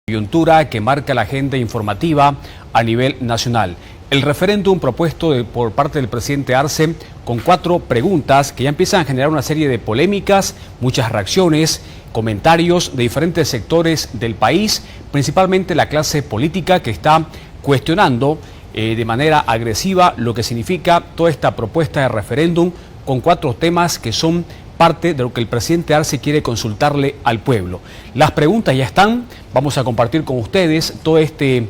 coyuntura que marca la agenda informativa a nivel nacional. El referéndum propuesto por parte del presidente Arce con 4 preguntas que ya empiezan a generar una serie de polémicas, muchas reacciones, comentarios de diferentes sectores del país, principalmente la clase política que está cuestionando de manera agresiva lo que significa toda esta propuesta de referéndum con 4 temas que son parte de lo que el presidente Arce quiere consultarle al pueblo. Las preguntas ya están, vamos a compartir con ustedes todo este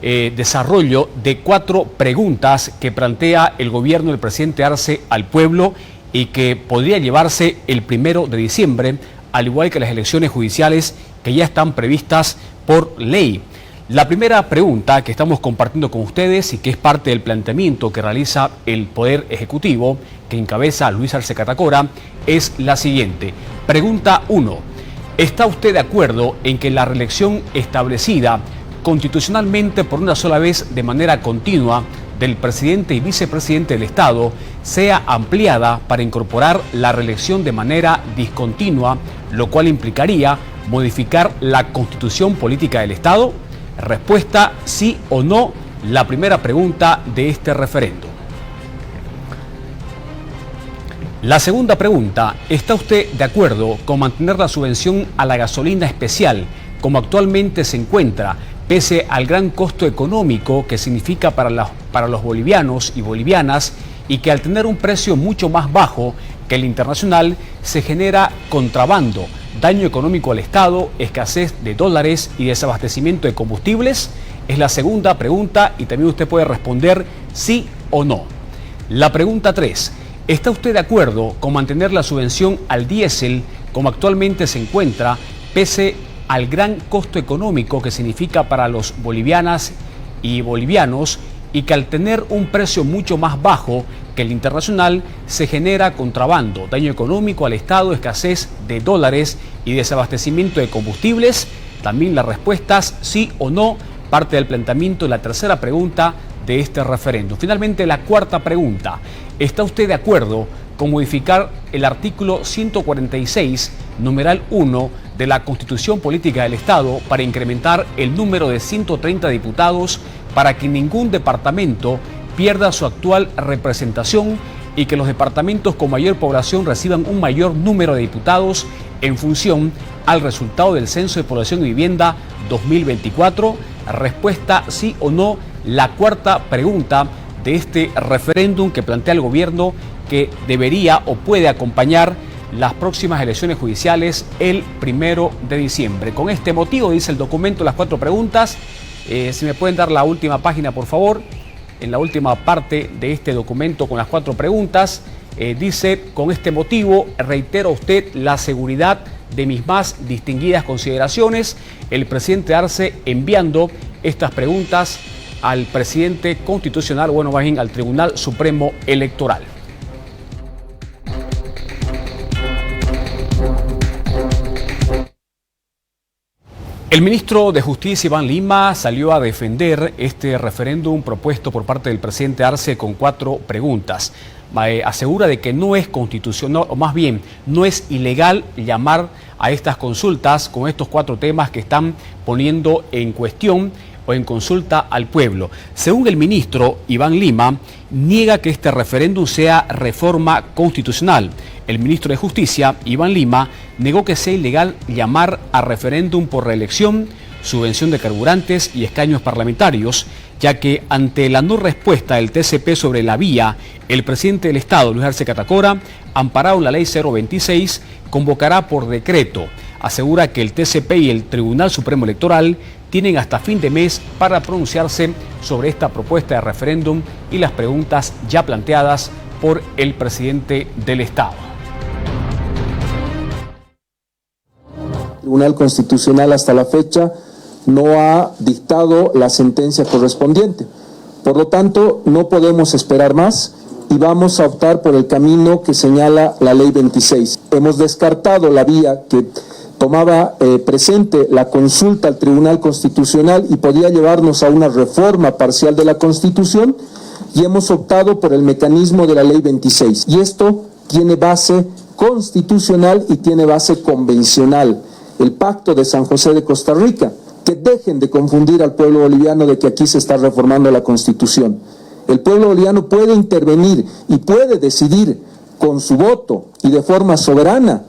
desarrollo de 4 preguntas que plantea el gobierno del presidente Arce al pueblo y que podría llevarse el 1 de diciembre, al igual que las elecciones judiciales que ya están previstas por ley. La primera pregunta que estamos compartiendo con ustedes y que es parte del planteamiento que realiza el Poder Ejecutivo, que encabeza Luis Arce Catacora, es la siguiente. Pregunta 1. ¿Está usted de acuerdo en que la reelección establecida constitucionalmente por una sola vez de manera continua del presidente y vicepresidente del Estado sea ampliada para incorporar la reelección de manera discontinua, lo cual implicaría modificar la Constitución Política del Estado? Respuesta sí o no, la primera pregunta de este referendo. La segunda pregunta, ¿está usted de acuerdo con mantener la subvención a la gasolina especial como actualmente se encuentra, pese al gran costo económico que significa para los bolivianos y bolivianas y que al tener un precio mucho más bajo que el internacional se genera contrabando, daño económico al Estado, escasez de dólares y desabastecimiento de combustibles? Es la segunda pregunta y también usted puede responder sí o no. La pregunta 3. ¿Está usted de acuerdo con mantener la subvención al diésel como actualmente se encuentra, pese al gran costo económico que significa para los bolivianas y bolivianos y que al tener un precio mucho más bajo que el internacional se genera contrabando, daño económico al Estado, escasez de dólares y desabastecimiento de combustibles? También las respuestas sí o no, parte del planteamiento de la tercera pregunta de este referéndum. Finalmente, la cuarta pregunta. ¿Está usted de acuerdo con modificar el artículo 146, numeral 1 de la Constitución Política del Estado para incrementar el número de 130 diputados para que ningún departamento pierda su actual representación y que los departamentos con mayor población reciban un mayor número de diputados en función al resultado del Censo de Población y Vivienda 2024? Respuesta sí o no, la cuarta pregunta de este referéndum que plantea el gobierno que debería o puede acompañar las próximas elecciones judiciales el 1 de diciembre. Con este motivo, dice el documento, las 4 preguntas. Si me pueden dar la última página, por favor. En la última parte de este documento con las 4 preguntas, dice: con este motivo reitero a usted la seguridad de mis más distinguidas consideraciones. El presidente Arce enviando estas preguntas al presidente constitucional, bueno, más bien al Tribunal Supremo Electoral. El ministro de Justicia, Iván Lima, salió a defender este referéndum propuesto por parte del presidente Arce con 4 preguntas. Asegura de que no es constitucional, o más bien, no es ilegal llamar a estas consultas con estos 4 temas que están poniendo en cuestión o en consulta al pueblo. Según el ministro Iván Lima, niega que este referéndum sea reforma constitucional. El ministro de Justicia, Iván Lima, negó que sea ilegal llamar a referéndum por reelección, subvención de carburantes y escaños parlamentarios, ya que ante la no respuesta del TCP sobre la vía, el presidente del Estado, Luis Arce Catacora, amparado en la ley 026, convocará por decreto. Asegura que el TCP y el Tribunal Supremo Electoral tienen hasta fin de mes para pronunciarse sobre esta propuesta de referéndum y las preguntas ya planteadas por el presidente del Estado. El Tribunal Constitucional hasta la fecha no ha dictado la sentencia correspondiente. Por lo tanto, no podemos esperar más y vamos a optar por el camino que señala la Ley 26. Hemos descartado la vía que tomaba presente la consulta al Tribunal Constitucional y podía llevarnos a una reforma parcial de la Constitución, y hemos optado por el mecanismo de la Ley 26. Y esto tiene base constitucional y tiene base convencional. El Pacto de San José de Costa Rica que dejen de confundir al pueblo boliviano de que aquí se está reformando la Constitución. El pueblo boliviano puede intervenir y puede decidir con su voto y de forma soberana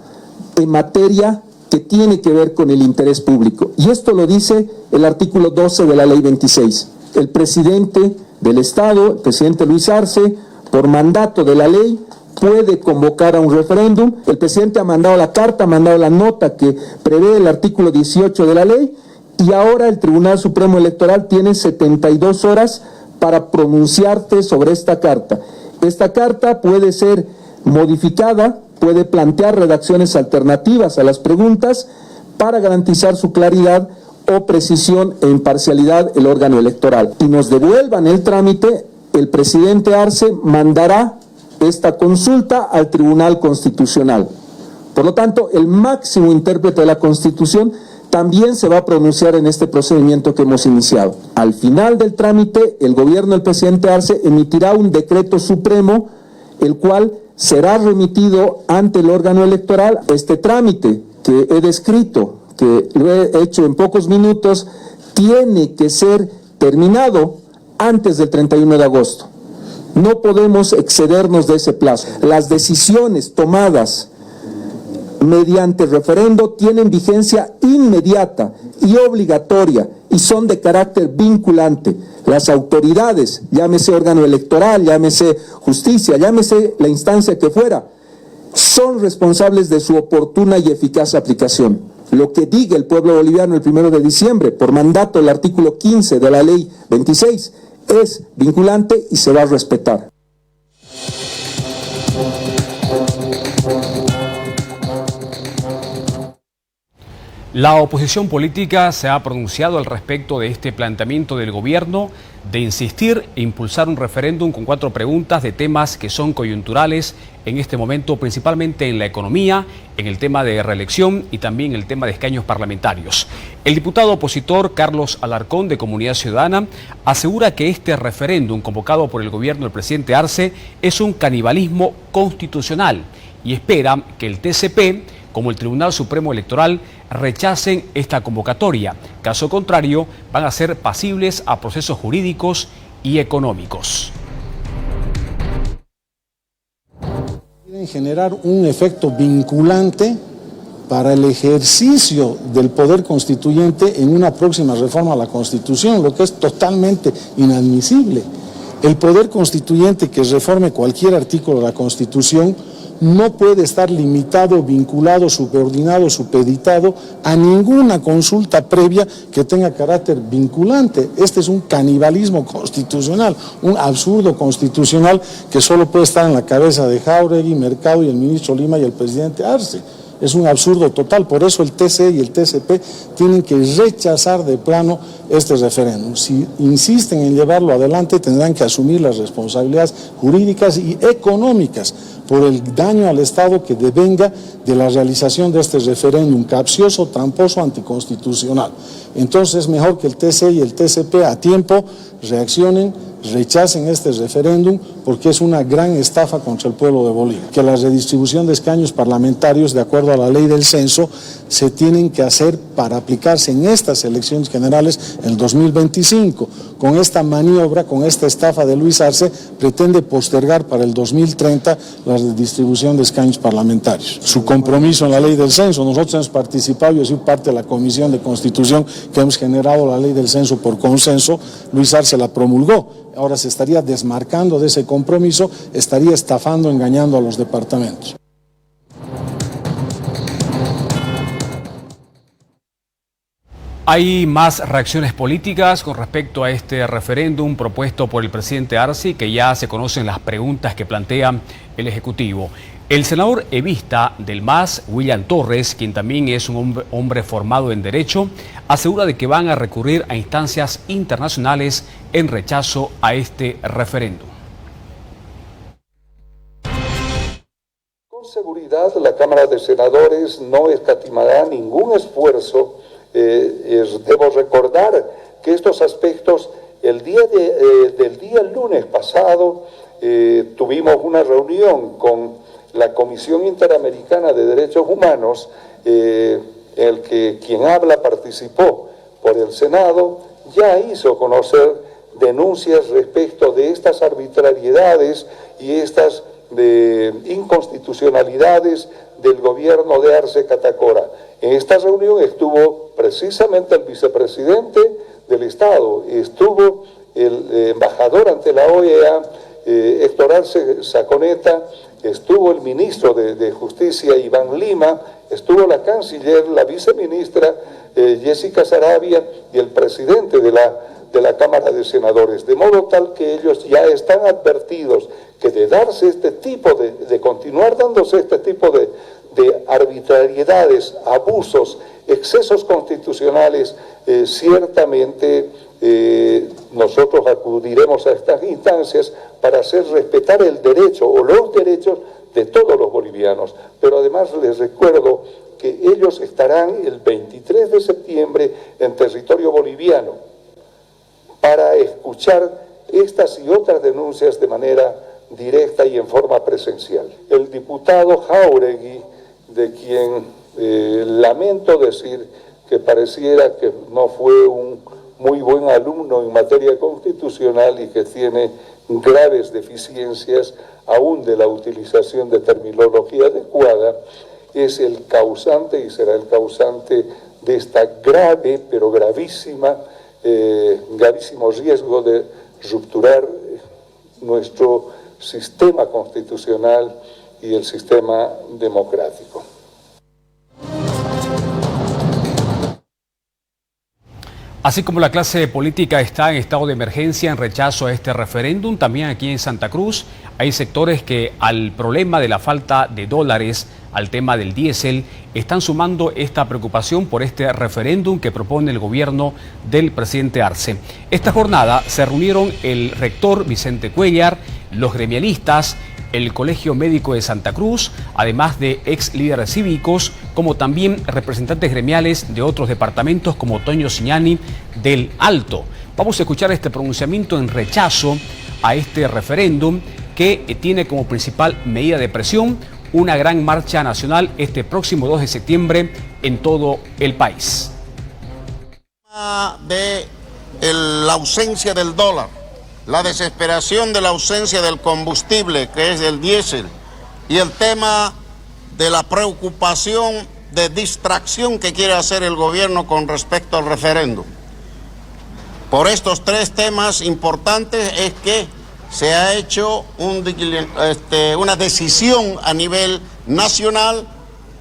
en materia que tiene que ver con el interés público. Y esto lo dice el artículo 12 de la Ley 26. El presidente del Estado, el presidente Luis Arce, por mandato de la ley, puede convocar a un referéndum. El presidente ha mandado la carta, ha mandado la nota que prevé el artículo 18 de la ley, y ahora el Tribunal Supremo Electoral tiene 72 horas para pronunciarse sobre esta carta. Esta carta puede ser modificada, puede plantear redacciones alternativas a las preguntas para garantizar su claridad o precisión e imparcialidad el órgano electoral. Y nos devuelvan el trámite, el presidente Arce mandará esta consulta al Tribunal Constitucional. Por lo tanto, el máximo intérprete de la Constitución también se va a pronunciar en este procedimiento que hemos iniciado. Al final del trámite, el gobierno del presidente Arce emitirá un decreto supremo, el cual será remitido ante el órgano electoral. Este trámite que he descrito, que lo he hecho en pocos minutos, tiene que ser terminado antes del 31 de agosto. No podemos excedernos de ese plazo. Las decisiones tomadas mediante referendo tienen vigencia inmediata y obligatoria y son de carácter vinculante. Las autoridades, llámese órgano electoral, llámese justicia, llámese la instancia que fuera, son responsables de su oportuna y eficaz aplicación. Lo que diga el pueblo boliviano el 1 de diciembre, por mandato del artículo 15 de la Ley 26, es vinculante y se va a respetar. La oposición política se ha pronunciado al respecto de este planteamiento del gobierno de insistir e impulsar un referéndum con 4 preguntas de temas que son coyunturales en este momento, principalmente en la economía, en el tema de reelección y también el tema de escaños parlamentarios. El diputado opositor Carlos Alarcón, de Comunidad Ciudadana, asegura que este referéndum convocado por el gobierno del presidente Arce es un canibalismo constitucional y espera que el TCP, como el Tribunal Supremo Electoral, rechacen esta convocatoria. Caso contrario, van a ser pasibles a procesos jurídicos y económicos. Quieren generar un efecto vinculante para el ejercicio del poder constituyente en una próxima reforma a la Constitución, lo que es totalmente inadmisible. El poder constituyente que reforme cualquier artículo de la Constitución no puede estar limitado, vinculado, subordinado, supeditado a ninguna consulta previa que tenga carácter vinculante. Este es un canibalismo constitucional, un absurdo constitucional que solo puede estar en la cabeza de Jáuregui, Mercado y el ministro Lima y el presidente Arce. Es un absurdo total, por eso el TC y el TCP tienen que rechazar de plano este referéndum. Si insisten en llevarlo adelante, tendrán que asumir las responsabilidades jurídicas y económicas por el daño al Estado que devenga de la realización de este referéndum capcioso, tramposo, anticonstitucional. Entonces es mejor que el TC y el TCP a tiempo reaccionen, rechacen este referéndum porque es una gran estafa contra el pueblo de Bolivia. Que la redistribución de escaños parlamentarios, de acuerdo a la ley del censo, se tienen que hacer para aplicarse en estas elecciones generales en el 2025. Con esta maniobra, con esta estafa de Luis Arce, pretende postergar para el 2030 la redistribución de escaños parlamentarios. Su compromiso en la ley del censo, nosotros hemos participado, yo soy parte de la Comisión de Constitución que hemos generado la ley del censo por consenso, Luis Arce la promulgó. Ahora se estaría desmarcando de ese compromiso, estaría estafando, engañando a los departamentos. Hay más reacciones políticas con respecto a este referéndum propuesto por el presidente Arce, que ya se conocen las preguntas que plantea el Ejecutivo. El senador evista del MAS, William Torres, quien también es un hombre formado en Derecho, asegura de que van a recurrir a instancias internacionales en rechazo a este referéndum. Con seguridad, la Cámara de Senadores no escatimará ningún esfuerzo. Debo recordar que estos aspectos, del día lunes pasado, tuvimos una reunión con la Comisión Interamericana de Derechos Humanos, quien habla participó por el Senado, ya hizo conocer denuncias respecto de estas arbitrariedades y estas inconstitucionalidades del gobierno de Arce Catacora. En esta reunión estuvo precisamente el vicepresidente del Estado, estuvo el embajador ante la OEA, Héctor Arce Saconeta, estuvo el ministro de Justicia, Iván Lima, estuvo la canciller, la viceministra Jessica Sarabia y el presidente de la Cámara de Senadores, de modo tal que ellos ya están advertidos que de darse este tipo de continuar dándose este tipo de arbitrariedades, abusos, excesos constitucionales, ciertamente nosotros acudiremos a estas instancias para hacer respetar el derecho o los derechos de todos los bolivianos. Pero además les recuerdo que ellos estarán el 23 de septiembre en territorio boliviano para escuchar estas y otras denuncias de manera directa y en forma presencial. El diputado Jáuregui, de quien lamento decir que pareciera que no fue un muy buen alumno en materia constitucional y que tiene graves deficiencias aún de la utilización de terminología adecuada, es el causante y será el causante de esta grave, pero gravísimo riesgo de rupturar nuestro sistema constitucional y el sistema democrático. Así como la clase política está en estado de emergencia en rechazo a este referéndum, también aquí en Santa Cruz hay sectores que al problema de la falta de dólares, al tema del diésel, están sumando esta preocupación por este referéndum que propone el gobierno del presidente Arce. Esta jornada se reunieron el rector Vicente Cuéllar, los gremialistas, el Colegio Médico de Santa Cruz, además de ex líderes cívicos, como también representantes gremiales de otros departamentos como Toño Siñani del Alto. Vamos a escuchar este pronunciamiento en rechazo a este referéndum que tiene como principal medida de presión una gran marcha nacional este próximo 2 de septiembre en todo el país. De la ausencia del dólar, la desesperación de la ausencia del combustible, que es el diésel, y el tema de la preocupación de distracción que quiere hacer el gobierno con respecto al referéndum. Por estos tres temas importantes es que se ha hecho una decisión a nivel nacional,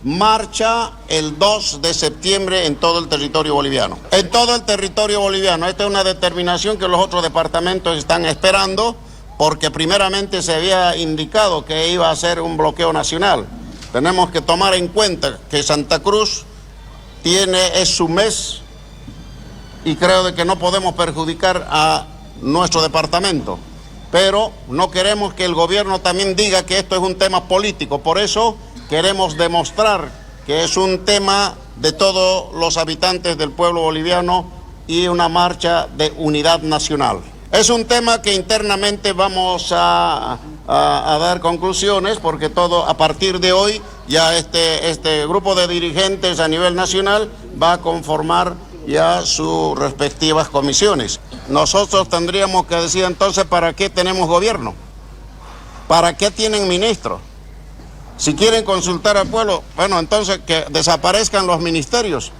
marcha el 2 de septiembre en todo el territorio boliviano. En todo el territorio boliviano. Esta es una determinación que los otros departamentos están esperando, porque primeramente se había indicado que iba a ser un bloqueo nacional. Tenemos que tomar en cuenta que Santa Cruz es su mes y creo de que no podemos perjudicar a nuestro departamento. Pero no queremos que el gobierno también diga que esto es un tema político. Por eso queremos demostrar que es un tema de todos los habitantes del pueblo boliviano y una marcha de unidad nacional. Es un tema que internamente vamos a dar conclusiones, porque todo a partir de hoy ya este grupo de dirigentes a nivel nacional va a conformar ya sus respectivas comisiones. Nosotros tendríamos que decir entonces ¿para qué tenemos gobierno? ¿Para qué tienen ministros? Si quieren consultar al pueblo, bueno, entonces que desaparezcan los ministerios,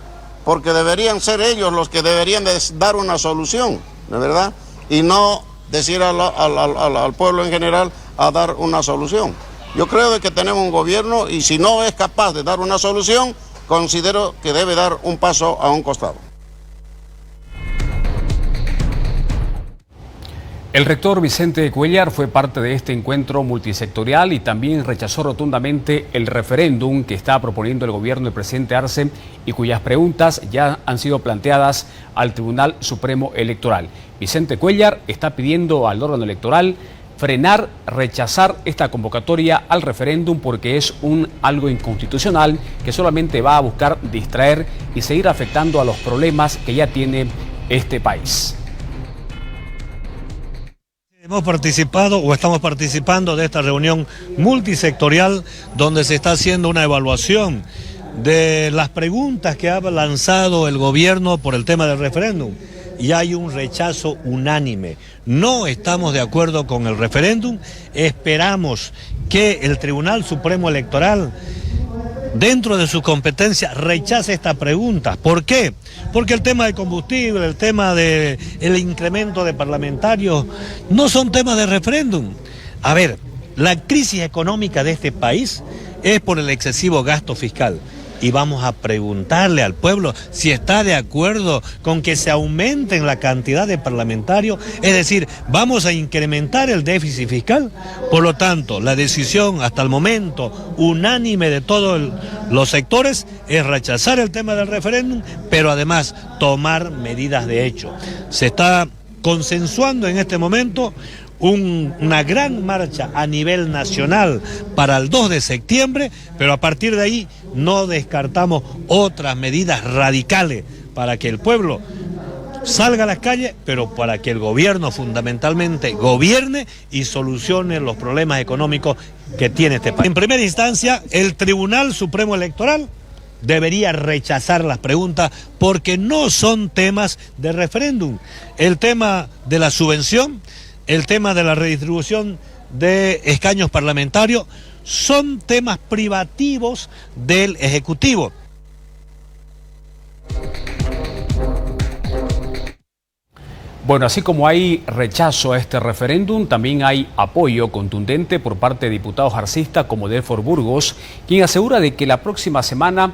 porque deberían ser ellos los que deberían dar una solución, ¿de verdad? Y no decir al pueblo en general a dar una solución. Yo creo de que tenemos un gobierno y si no es capaz de dar una solución, considero que debe dar un paso a un costado. El rector Vicente Cuéllar fue parte de este encuentro multisectorial y también rechazó rotundamente el referéndum que está proponiendo el gobierno del presidente Arce y cuyas preguntas ya han sido planteadas al Tribunal Supremo Electoral. Vicente Cuéllar está pidiendo al órgano electoral rechazar esta convocatoria al referéndum porque es algo inconstitucional que solamente va a buscar distraer y seguir afectando a los problemas que ya tiene este país. Hemos participado o estamos participando de esta reunión multisectorial donde se está haciendo una evaluación de las preguntas que ha lanzado el gobierno por el tema del referéndum. Y hay un rechazo unánime. No estamos de acuerdo con el referéndum. Esperamos que el Tribunal Supremo Electoral, dentro de su competencia, rechace esta pregunta. ¿Por qué? Porque el tema de combustible, el tema del incremento de parlamentarios, no son temas de referéndum. A ver, la crisis económica de este país es por el excesivo gasto fiscal. Y vamos a preguntarle al pueblo si está de acuerdo con que se aumenten la cantidad de parlamentarios, es decir, vamos a incrementar el déficit fiscal. Por lo tanto, la decisión hasta el momento unánime de todos los sectores es rechazar el tema del referéndum, pero además tomar medidas de hecho. Se está consensuando en este momento una gran marcha a nivel nacional para el 2 de septiembre, pero a partir de ahí no descartamos otras medidas radicales para que el pueblo salga a las calles, pero para que el gobierno fundamentalmente gobierne y solucione los problemas económicos que tiene este país. En primera instancia, el Tribunal Supremo Electoral debería rechazar las preguntas porque no son temas de referéndum. El tema de la subvención, el tema de la redistribución de escaños parlamentarios son temas privativos del Ejecutivo. Bueno, así como hay rechazo a este referéndum, también hay apoyo contundente por parte de diputados arcistas como Delfor Burgos, quien asegura de que la próxima semana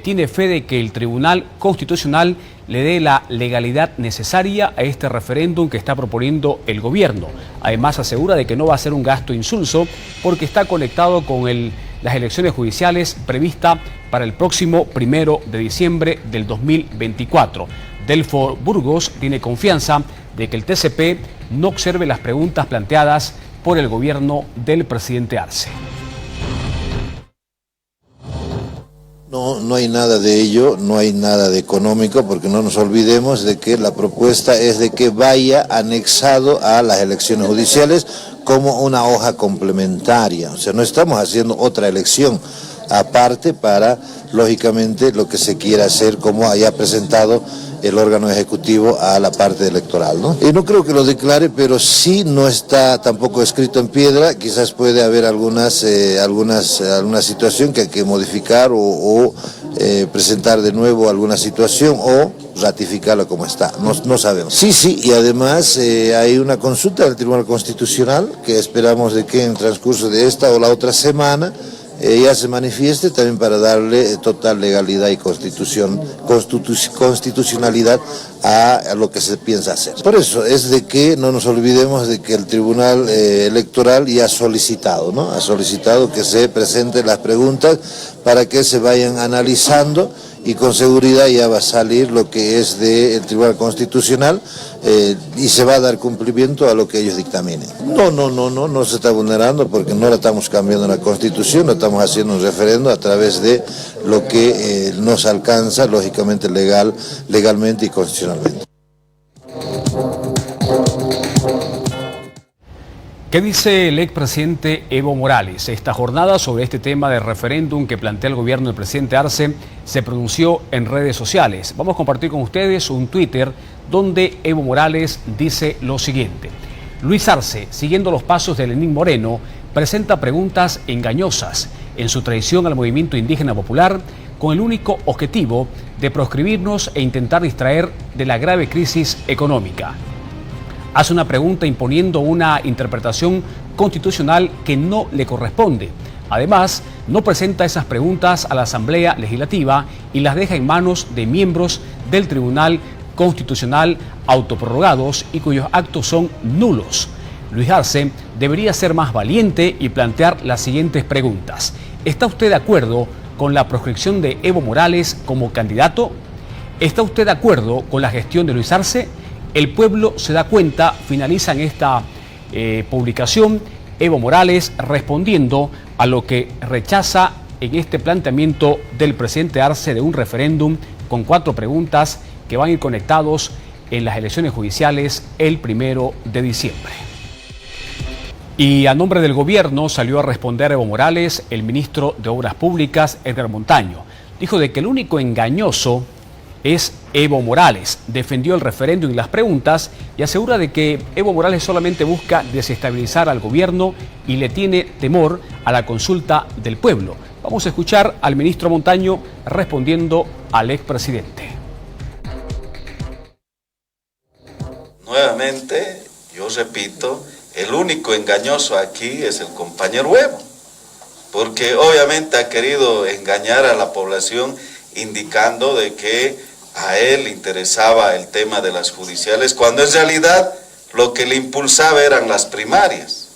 tiene fe de que el Tribunal Constitucional le dé la legalidad necesaria a este referéndum que está proponiendo el gobierno. Además, asegura de que no va a ser un gasto insulso porque está conectado con las elecciones judiciales previstas para el próximo 1 de diciembre del 2024. Delfor Burgos tiene confianza de que el TCP no observe las preguntas planteadas por el gobierno del presidente Arce. No hay nada de ello, no hay nada de económico, porque no nos olvidemos de que la propuesta es de que vaya anexado a las elecciones judiciales como una hoja complementaria. O sea, no estamos haciendo otra elección aparte para, lógicamente, lo que se quiera hacer como haya presentado el órgano ejecutivo a la parte electoral, ¿no? Y no creo que lo declare, pero sí no está tampoco escrito en piedra. Quizás puede haber alguna situación que hay que modificar o presentar de nuevo alguna situación o ratificarla como está, no sabemos. Sí, y además hay una consulta del Tribunal Constitucional que esperamos de que en el transcurso de esta o la otra semana ya se manifieste también para darle total legalidad y constitucionalidad a lo que se piensa hacer. Por eso es de que no nos olvidemos de que el Tribunal Electoral ya ha solicitado, ¿no? Ha solicitado que se presenten las preguntas para que se vayan analizando y con seguridad ya va a salir lo que es del Tribunal Constitucional y se va a dar cumplimiento a lo que ellos dictaminen. No se está vulnerando porque no la estamos cambiando la Constitución, no estamos haciendo un referendo a través de lo que nos alcanza, lógicamente legalmente y constitucionalmente. ¿Qué dice el expresidente Evo Morales? Esta jornada sobre este tema de referéndum que plantea el gobierno del presidente Arce se pronunció en redes sociales. Vamos a compartir con ustedes un Twitter donde Evo Morales dice lo siguiente. Luis Arce, siguiendo los pasos de Lenín Moreno, presenta preguntas engañosas en su traición al movimiento indígena popular con el único objetivo de proscribirnos e intentar distraer de la grave crisis económica. Hace una pregunta imponiendo una interpretación constitucional que no le corresponde. Además, no presenta esas preguntas a la Asamblea Legislativa y las deja en manos de miembros del Tribunal Constitucional autoprorrogados y cuyos actos son nulos. Luis Arce debería ser más valiente y plantear las siguientes preguntas. ¿Está usted de acuerdo con la proscripción de Evo Morales como candidato? ¿Está usted de acuerdo con la gestión de Luis Arce? El pueblo se da cuenta, finaliza en esta publicación Evo Morales respondiendo a lo que rechaza en este planteamiento del presidente Arce de un referéndum con 4 preguntas que van a ir conectados en las elecciones judiciales el 1 de diciembre. Y a nombre del gobierno salió a responder Evo Morales el ministro de Obras Públicas, Edgar Montaño. dijo de que el único engañoso es Evo Morales. Defendió el referéndum y las preguntas y asegura de que Evo Morales solamente busca desestabilizar al gobierno y le tiene temor a la consulta del pueblo. Vamos a escuchar al ministro Montaño respondiendo al expresidente. Nuevamente, yo repito, el único engañoso aquí es el compañero Evo, porque obviamente ha querido engañar a la población indicando de que a él le interesaba el tema de las judiciales, cuando en realidad lo que le impulsaba eran las primarias.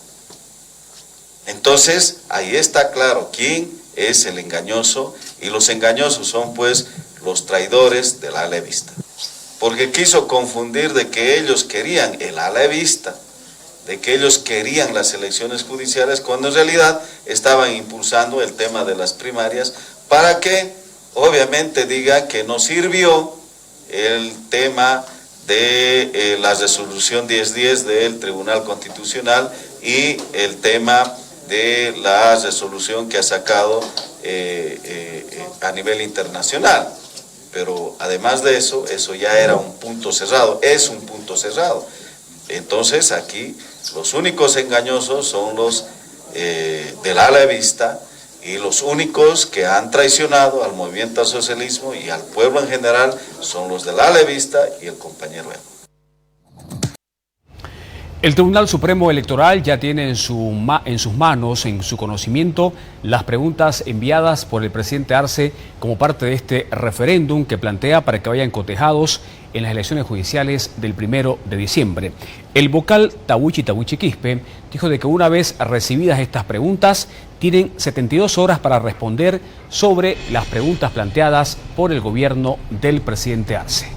Entonces, ahí está claro quién es el engañoso, y los engañosos son pues los traidores del ala evista. Porque quiso confundir de que ellos querían el ala evista, de que ellos querían las elecciones judiciales, cuando en realidad estaban impulsando el tema de las primarias, para que obviamente diga que no sirvió el tema de la resolución 1010 del Tribunal Constitucional y el tema de la resolución que ha sacado a nivel internacional. Pero además de eso, eso ya era un punto cerrado, es un punto cerrado. Entonces aquí los únicos engañosos son los del ala evista, y los únicos que han traicionado al movimiento al socialismo y al pueblo en general son los del ala evista y el compañero Evo. El Tribunal Supremo Electoral ya tiene en sus manos, en su conocimiento, las preguntas enviadas por el presidente Arce como parte de este referéndum que plantea para que vayan cotejados en las elecciones judiciales del 1 de diciembre. El vocal Tawichi Quispe dijo de que una vez recibidas estas preguntas, tienen 72 horas para responder sobre las preguntas planteadas por el gobierno del presidente Arce.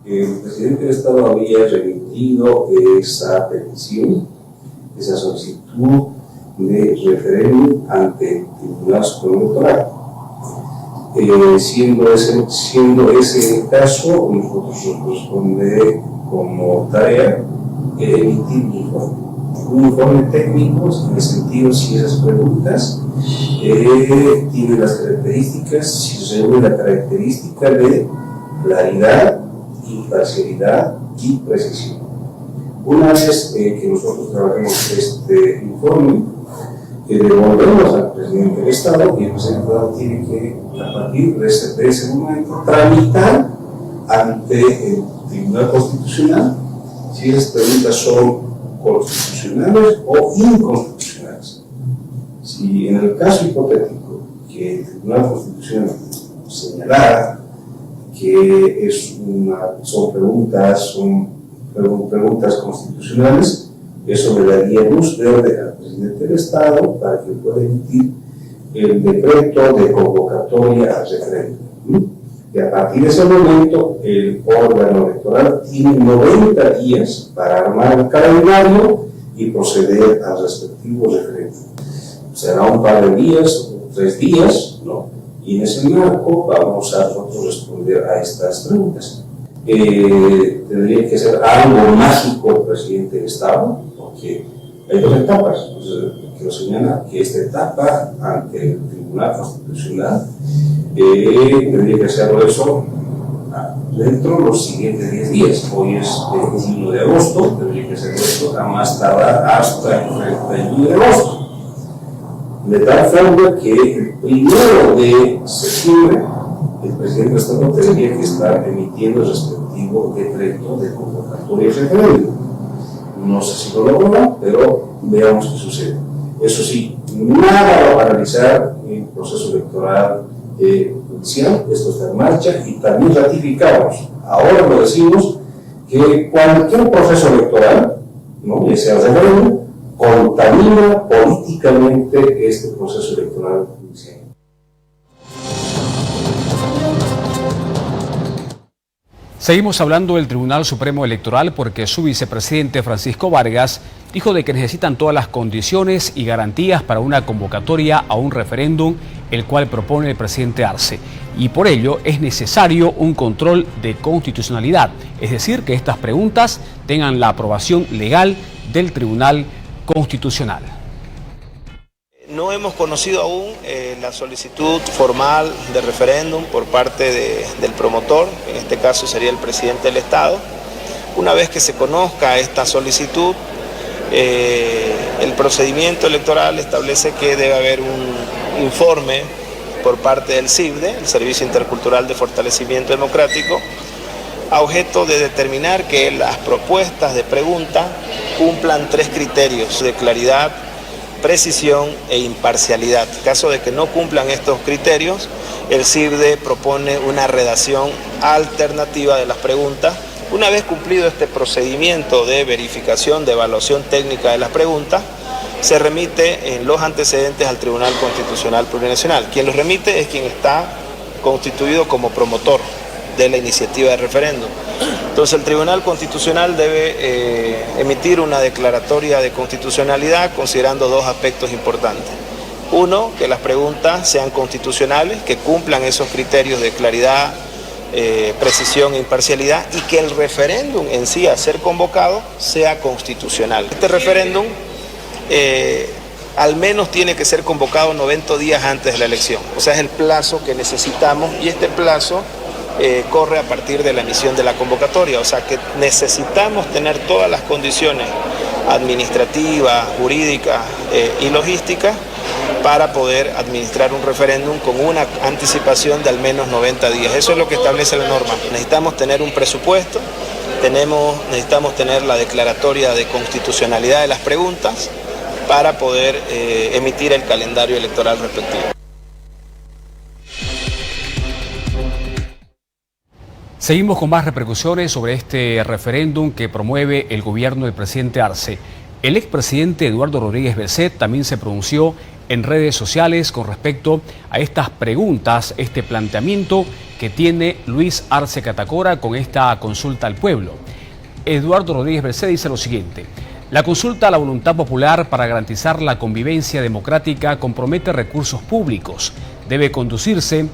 El presidente del Estado había remitido esa petición, esa solicitud de referéndum ante el Tribunal Supremo Electoral. Siendo ese el caso, nosotros nos corresponde como tarea emitir un informe técnico en el sentido si esas preguntas tienen las características, si reúnen la característica de claridad, imparcialidad y precisión. Una vez que nosotros trabajemos este informe, devolvemos al presidente del Estado, y el presidente del Estado tiene que, a partir de ese momento, tramitar ante el Tribunal Constitucional si esas preguntas son constitucionales o inconstitucionales. Si en el caso hipotético que el Tribunal Constitucional señalara que son preguntas constitucionales, eso le daría luz verde al presidente del Estado para que pueda emitir el decreto de convocatoria al referéndum. Y a partir de ese momento, el órgano electoral tiene 90 días para armar el calendario y proceder al respectivo referéndum. Será un par de días, 3 días, ¿no? Y en ese marco vamos a nosotros responder a estas preguntas. Tendría que ser algo mágico el presidente del Estado, porque hay 2 etapas. Entonces, quiero señalar que esta etapa ante el Tribunal Constitucional tendría que hacerlo eso dentro de los siguientes 10 días. Hoy es el 21 de agosto, tendría que hacerlo eso a más tardar hasta el 31 de agosto. De tal forma que el 1 de septiembre el presidente del Estado tendría que estar emitiendo el respectivo decreto de convocatoria y referéndum. No sé si lo logrará, pero veamos qué sucede. Eso sí, nada va a paralizar el proceso electoral judicial, esto está en marcha, y también ratificamos, ahora lo decimos, que cualquier proceso electoral, ¿no?, ya sea referéndum, contamina políticamente este proceso electoral judicial. Seguimos hablando del Tribunal Supremo Electoral porque su vicepresidente Francisco Vargas dijo de que necesitan todas las condiciones y garantías para una convocatoria a un referéndum, el cual propone el presidente Arce. Y por ello es necesario un control de constitucionalidad, es decir, que estas preguntas tengan la aprobación legal del Tribunal Constitucional. No hemos conocido aún la solicitud formal de referéndum por parte del promotor, en este caso sería el presidente del Estado. Una vez que se conozca esta solicitud, el procedimiento electoral establece que debe haber un informe por parte del CIFDE, el Servicio Intercultural de Fortalecimiento Democrático, a objeto de determinar que las propuestas de pregunta cumplan 3 criterios de claridad, precisión e imparcialidad. En caso de que no cumplan estos criterios, el CIFDE propone una redacción alternativa de las preguntas. Una vez cumplido este procedimiento de verificación, de evaluación técnica de las preguntas, se remite en los antecedentes al Tribunal Constitucional Plurinacional. Quien los remite es quien está constituido como promotor de la iniciativa de referéndum. Entonces el Tribunal Constitucional debe emitir una declaratoria de constitucionalidad considerando 2 aspectos importantes. Uno, que las preguntas sean constitucionales, que cumplan esos criterios de claridad, precisión e imparcialidad, y que el referéndum en sí, a ser convocado, sea constitucional. Este referéndum al menos tiene que ser convocado 90 días antes de la elección. O sea, es el plazo que necesitamos, y este plazo corre a partir de la emisión de la convocatoria. O sea que necesitamos tener todas las condiciones administrativas, jurídicas y logísticas para poder administrar un referéndum con una anticipación de al menos 90 días. Eso es lo que establece la norma. Necesitamos tener un presupuesto, necesitamos tener la declaratoria de constitucionalidad de las preguntas para poder emitir el calendario electoral respectivo. Seguimos con más repercusiones sobre este referéndum que promueve el gobierno del presidente Arce. El expresidente Eduardo Rodríguez Belcet también se pronunció en redes sociales con respecto a estas preguntas, este planteamiento que tiene Luis Arce Catacora con esta consulta al pueblo. Eduardo Rodríguez Belcet dice lo siguiente: la consulta a la voluntad popular para garantizar la convivencia democrática compromete recursos públicos, debe conducirse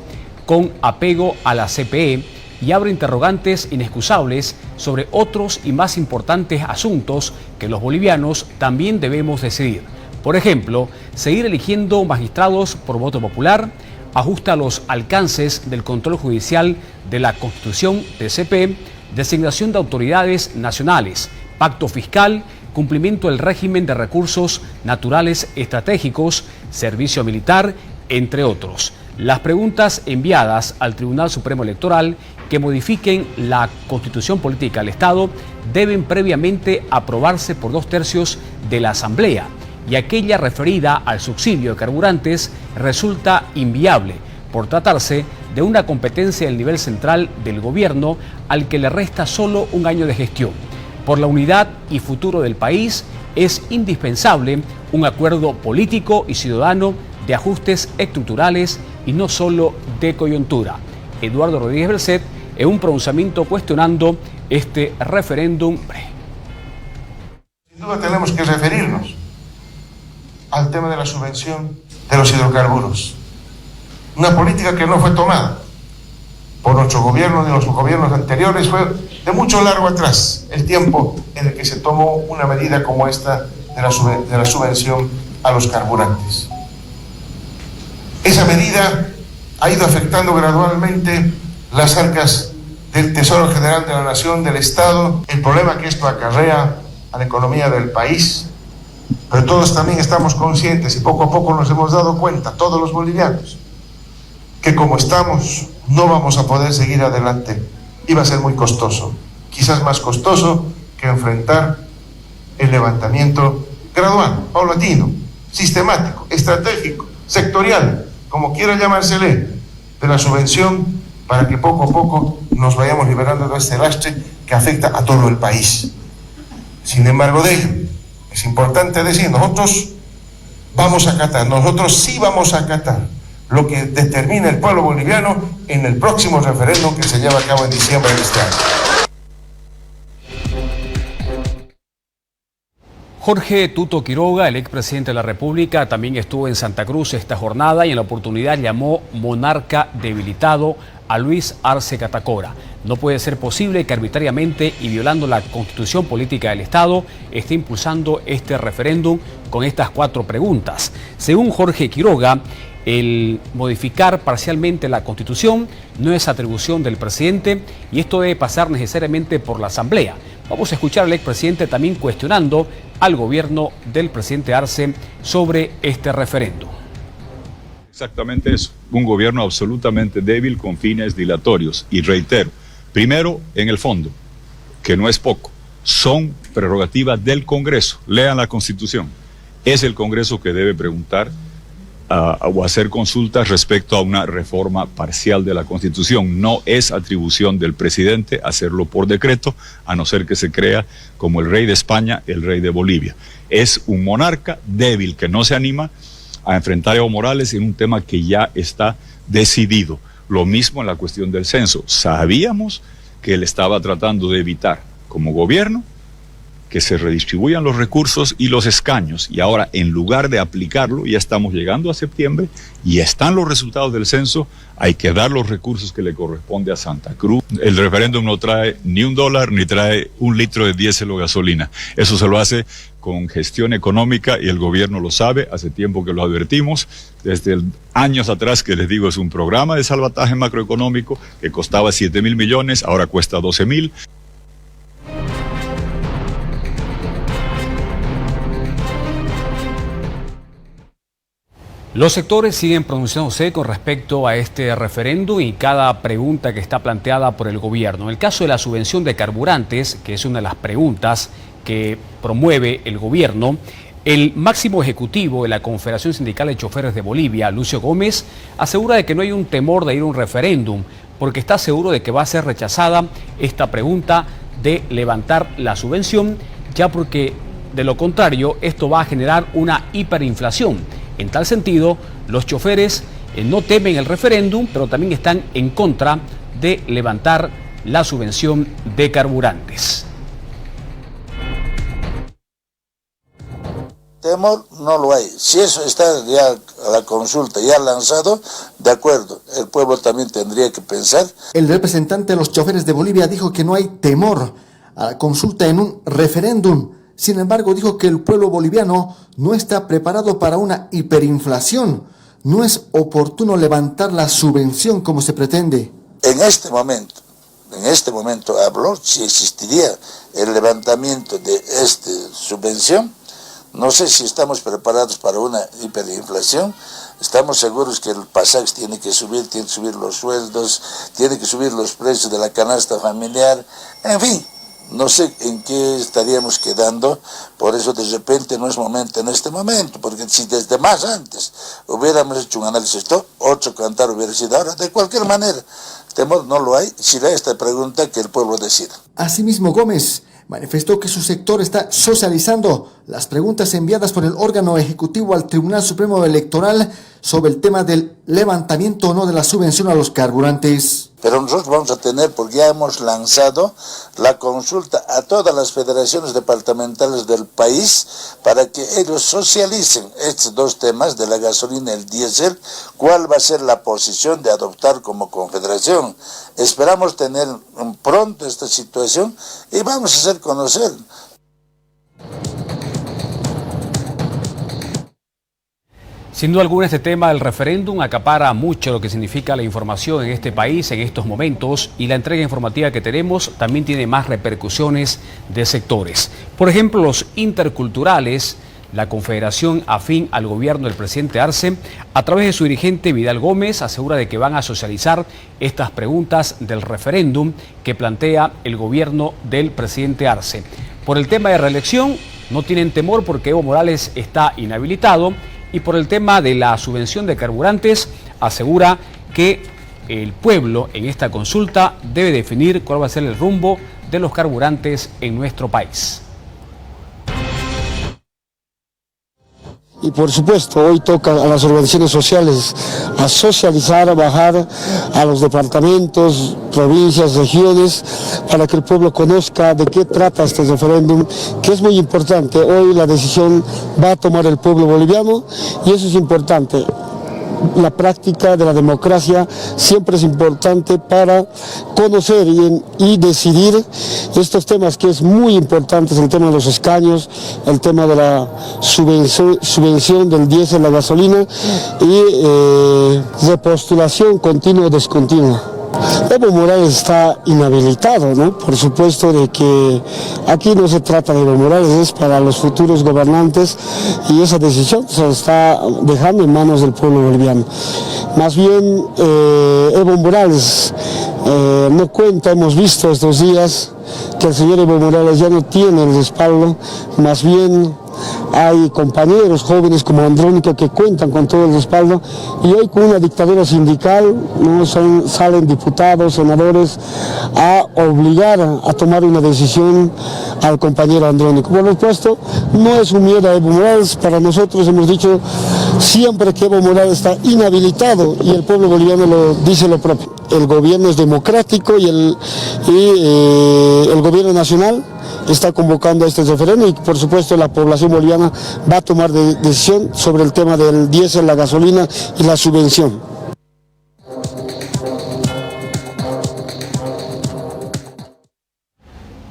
con apego a la CPE y abre interrogantes inexcusables sobre otros y más importantes asuntos que los bolivianos también debemos decidir. Por ejemplo, seguir eligiendo magistrados por voto popular, ajusta los alcances del control judicial de la Constitución de CPE, designación de autoridades nacionales, pacto fiscal, cumplimiento del régimen de recursos naturales estratégicos, servicio militar, entre otros. Las preguntas enviadas al Tribunal Supremo Electoral que modifiquen la Constitución Política del Estado deben previamente aprobarse por 2/3 de la Asamblea, y aquella referida al subsidio de carburantes resulta inviable por tratarse de una competencia del nivel central del gobierno al que le resta solo un año de gestión. Por la unidad y futuro del país es indispensable un acuerdo político y ciudadano de ajustes estructurales y no solo de coyuntura. Eduardo Rodríguez Belcet en un pronunciamiento cuestionando este referéndum. Sin duda tenemos que referirnos al tema de la subvención de los hidrocarburos. Una política que no fue tomada por nuestro gobierno ni los gobiernos anteriores, fue de mucho largo atrás el tiempo en el que se tomó una medida como esta de la subvención a los carburantes. Esa medida ha ido afectando gradualmente las arcas del Tesoro General de la Nación, del Estado, el problema que esto acarrea a la economía del país, pero todos también estamos conscientes y poco a poco nos hemos dado cuenta, todos los bolivianos, que como estamos no vamos a poder seguir adelante y va a ser muy costoso, quizás más costoso que enfrentar el levantamiento gradual, paulatino, sistemático, estratégico, sectorial, como quiera llamársele, de la subvención para que poco a poco nos vayamos liberando de este lastre que afecta a todo el país. Sin embargo de ello, es importante decir, nosotros vamos a acatar, nosotros sí vamos a acatar lo que determina el pueblo boliviano en el próximo referéndum que se lleva a cabo en diciembre de este año. Jorge Tuto Quiroga, el expresidente de la República, también estuvo en Santa Cruz esta jornada y en la oportunidad llamó monarca debilitado a Luis Arce Catacora. No puede ser posible que arbitrariamente y violando la Constitución Política del Estado esté impulsando este referéndum con estas 4 preguntas. Según Jorge Quiroga, el modificar parcialmente la Constitución no es atribución del presidente y esto debe pasar necesariamente por la Asamblea. Vamos a escuchar al expresidente también cuestionando al gobierno del presidente Arce sobre este referéndum. Exactamente eso, un gobierno absolutamente débil con fines dilatorios. Y reitero, primero, en el fondo, que no es poco, son prerrogativas del Congreso. Lean la Constitución. Es el Congreso que debe preguntar o hacer consultas respecto a una reforma parcial de la Constitución. No es atribución del presidente hacerlo por decreto, a no ser que se crea como el rey de España, el rey de Bolivia. Es un monarca débil que no se anima a enfrentar a Evo Morales en un tema que ya está decidido. Lo mismo en la cuestión del censo. Sabíamos que él estaba tratando de evitar, como gobierno, que se redistribuyan los recursos y los escaños. Y ahora, en lugar de aplicarlo, ya estamos llegando a septiembre y están los resultados del censo, hay que dar los recursos que le corresponde a Santa Cruz. El referéndum no trae ni $1 ni trae 1 litro de diésel o gasolina. Eso se lo hace con gestión económica y el gobierno lo sabe, hace tiempo que lo advertimos, desde años atrás que les digo es un programa de salvataje macroeconómico que costaba 7.000 millones, ahora cuesta 12.000. Los sectores siguen pronunciándose con respecto a este referéndum y cada pregunta que está planteada por el gobierno. En el caso de la subvención de carburantes, que es una de las preguntas que promueve el gobierno, el máximo ejecutivo de la Confederación Sindical de Choferes de Bolivia, Lucio Gómez, asegura de que no hay un temor de ir a un referéndum, porque está seguro de que va a ser rechazada esta pregunta de levantar la subvención, ya porque de lo contrario esto va a generar una hiperinflación. En tal sentido, los choferes no temen el referéndum, pero también están en contra de levantar la subvención de carburantes. Temor no lo hay. Si eso está ya a la consulta, ya lanzado, de acuerdo, el pueblo también tendría que pensar. El representante de los choferes de Bolivia dijo que no hay temor a la consulta en un referéndum. Sin embargo, dijo que el pueblo boliviano no está preparado para una hiperinflación. No es oportuno levantar la subvención como se pretende. En este momento habló, si existiría el levantamiento de esta subvención, no sé si estamos preparados para una hiperinflación. Estamos seguros que el pasaje tiene que subir los sueldos, tiene que subir los precios de la canasta familiar, en fin. No sé en qué estaríamos quedando, por eso de repente no es momento en este momento, porque si desde más antes hubiéramos hecho un análisis, otro cantar hubiera sido ahora. De cualquier manera, temor no lo hay, será esta pregunta que el pueblo decida. Asimismo, Gómez manifestó que su sector está socializando las preguntas enviadas por el órgano ejecutivo al Tribunal Supremo Electoral sobre el tema del levantamiento o no de la subvención a los carburantes. Pero nosotros vamos a tener, porque ya hemos lanzado la consulta a todas las federaciones departamentales del país para que ellos socialicen estos 2 temas de la gasolina y el diésel, cuál va a ser la posición de adoptar como confederación. Esperamos tener pronto esta situación y vamos a hacer conocer. Sin duda alguna, este tema del referéndum acapara mucho lo que significa la información en este país en estos momentos, y la entrega informativa que tenemos también tiene más repercusiones de sectores. Por ejemplo, los interculturales, la confederación afín al gobierno del presidente Arce, a través de su dirigente Vidal Gómez, asegura de que van a socializar estas preguntas del referéndum que plantea el gobierno del presidente Arce. Por el tema de reelección, no tienen temor porque Evo Morales está inhabilitado. Y por el tema de la subvención de carburantes, asegura que el pueblo en esta consulta debe definir cuál va a ser el rumbo de los carburantes en nuestro país. Y por supuesto, hoy toca a las organizaciones sociales a socializar, a bajar a los departamentos, provincias, regiones, para que el pueblo conozca de qué trata este referéndum, que es muy importante. Hoy la decisión va a tomar el pueblo boliviano y eso es importante. la práctica de la democracia siempre es importante para conocer y decidir estos temas que es muy importante, el tema de los escaños, el tema de la subvención del diésel, la gasolina y repostulación continua o descontinua. Evo Morales está inhabilitado, ¿no? Por supuesto de que aquí no se trata de Evo Morales, es para los futuros gobernantes y esa decisión se está dejando en manos del pueblo boliviano. Más bien Evo Morales no cuenta, hemos visto estos días que el señor Evo Morales ya no tiene el respaldo, más bien hay compañeros jóvenes como Andrónico que cuentan con todo el respaldo y hoy con una dictadura sindical no salen diputados, senadores a obligar a tomar una decisión al compañero Andrónico. Por supuesto, no es un miedo a Evo Morales, para nosotros hemos dicho siempre que Evo Morales está inhabilitado y el pueblo boliviano lo dice lo propio. El gobierno es democrático y el gobierno nacional está convocando a este referéndum y por supuesto la población boliviana va a tomar decisión sobre el tema del diésel, la gasolina y la subvención.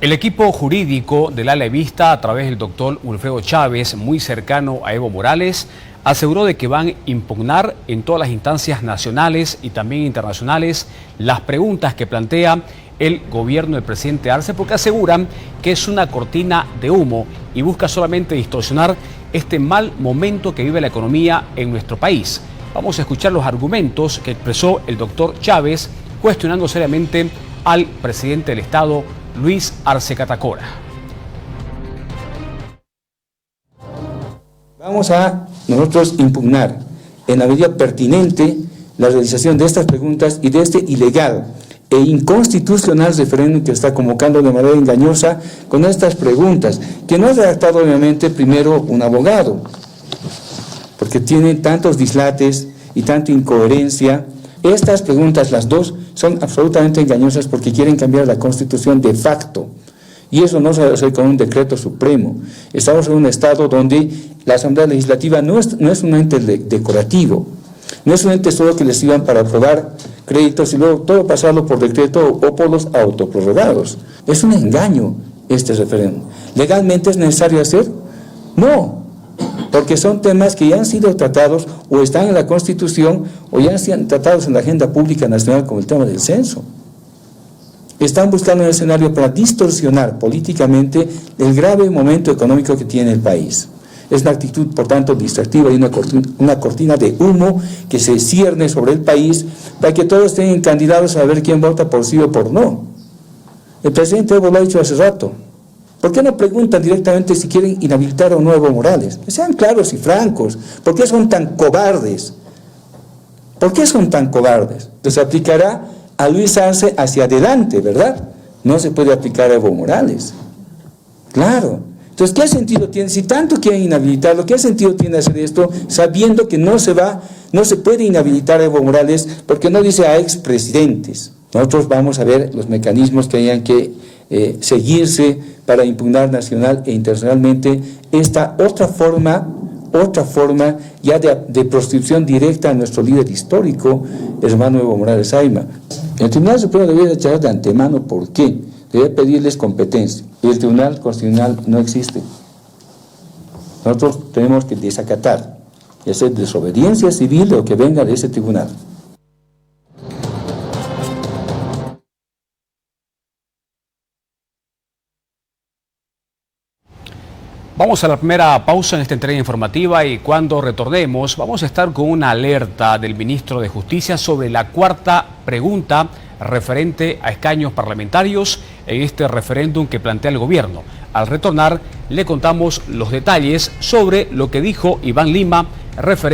El equipo jurídico del ala evista, a través del doctor Wilfredo Chávez, muy cercano a Evo Morales, aseguró de que van a impugnar en todas las instancias nacionales y también internacionales las preguntas que plantea el gobierno del presidente Arce, porque aseguran que es una cortina de humo y busca solamente distorsionar este mal momento que vive la economía en nuestro país. Vamos a escuchar los argumentos que expresó el doctor Chávez, cuestionando seriamente al presidente del Estado, Luis Arce Catacora. Vamos a nosotros impugnar en la medida pertinente la realización de estas preguntas y de este ilegal e inconstitucional referéndum que está convocando de manera engañosa con estas preguntas, que no ha redactado obviamente primero un abogado, porque tiene tantos dislates y tanta incoherencia. Estas preguntas, las dos, son absolutamente engañosas porque quieren cambiar la Constitución de facto. Y eso no se va a hacer con un decreto supremo. Estamos en un estado donde la Asamblea Legislativa no es un ente decorativo, no es un ente solo que les sirvan para aprobar créditos y luego todo pasarlo por decreto o por los autoprorrogados. Es un engaño este referéndum. ¿Legalmente es necesario hacer? No, porque son temas que ya han sido tratados o están en la Constitución o ya han sido tratados en la agenda pública nacional, como el tema del censo. Están buscando un escenario para distorsionar políticamente el grave momento económico que tiene el país. Es una actitud, por tanto, distractiva y una cortina de humo que se cierne sobre el país para que todos estén candidatos a ver quién vota por sí o por no. El presidente Evo lo ha dicho hace rato. ¿Por qué no preguntan directamente si quieren inhabilitar o no a Evo Morales? Que sean claros y francos. ¿Por qué son tan cobardes? ¿Por qué son tan cobardes? Entonces aplicará a Luis Arce hacia adelante, ¿verdad? No se puede aplicar a Evo Morales. Claro. Entonces, ¿qué sentido tiene? Si tanto quieren inhabilitarlo, ¿qué sentido tiene hacer esto sabiendo que no se puede inhabilitar a Evo Morales porque no dice a expresidentes? Nosotros vamos a ver los mecanismos que hayan que seguirse para impugnar nacional e internacionalmente esta otra forma ya de proscripción directa a nuestro líder histórico, hermano Evo Morales Ayma. El Tribunal Supremo debería echar de antemano por qué. Debe pedirles competencia. Y el Tribunal Constitucional no existe. Nosotros tenemos que desacatar y hacer desobediencia civil de lo que venga de ese tribunal. Vamos a la primera pausa en esta entrega informativa y cuando retornemos vamos a estar con una alerta del ministro de Justicia sobre la cuarta pregunta referente a escaños parlamentarios en este referéndum que plantea el gobierno. Al retornar le contamos los detalles sobre lo que dijo Iván Lima referente